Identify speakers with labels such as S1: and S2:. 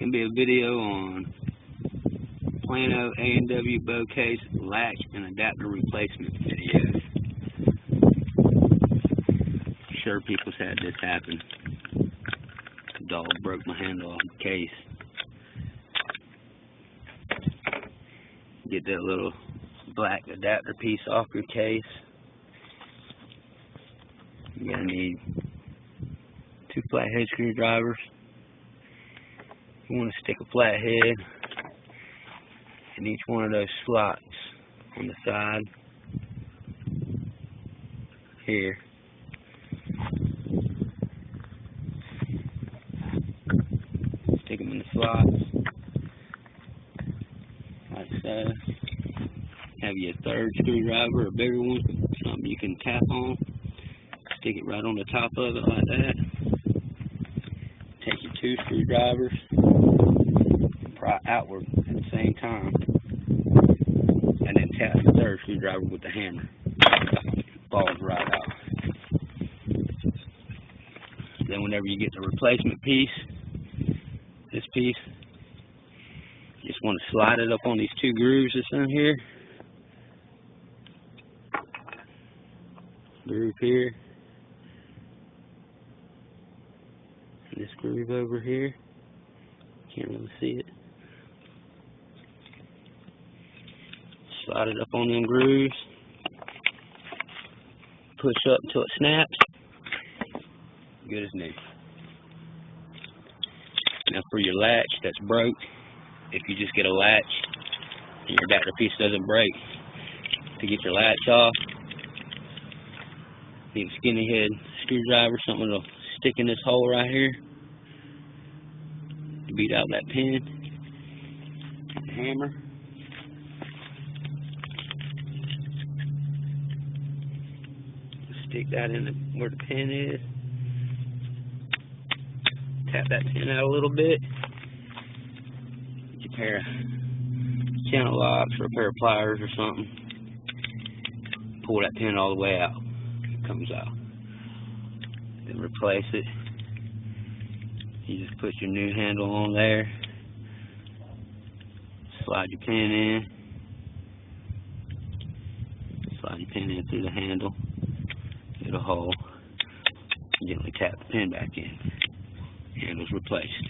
S1: going to be a video on Plano AW Bow Case latch and adapter replacement videos. I'm sure people's had this happen. The dog broke my handle off the case. Get that little black adapter piece off your case. You're going to need 2 flathead screwdrivers. You want to stick a flathead in each one of those slots on the side here. Stick them in the slots like so. Have you a third screwdriver, a bigger one, something you can tap on. Stick it right on the top of it like that. Take your 2 screwdrivers, pry outward at the same time, and then tap the third screwdriver with the hammer. Falls right out. Then whenever you get the replacement piece, this piece, you just want to slide it up on these 2 grooves that's in here. Groove here. And this groove over here. Can't really see it. Slide it up on them grooves. Push up until it snaps. Good as new. Now for your latch that's broke, if you just get a latch and your adapter piece doesn't break, to get your latch off, you need a skinny head screwdriver, something that'll stick in this hole right here. Beat out that pin. Hammer. Stick that in where the pin is. Tap that pin out a little bit. Get a pair of channel locks or a pair of pliers or something. Pull that pin all the way out. It comes out. Then replace it. You just put your new handle on there. Slide your pin in. Slide your pin in through the handle. Get a hole. Gently tap the pin back in. Handle's replaced.